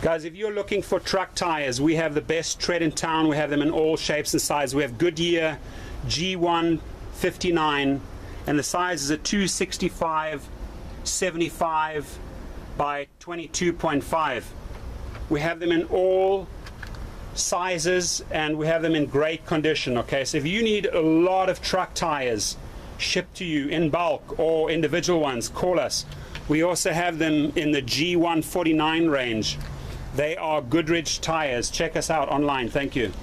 Guys, if you're looking for truck tires, we have the best tread in town. We have them in all shapes and sizes. We have Goodyear G159, and the size is a 265/75 by 22.5. We have them in all sizes, and we have them in great condition. Okay, so if you need a lot of truck tires shipped to you in bulk or individual ones, call us. We also have them in the G149 range. They are Goodyear tires. Check us out online. Thank you.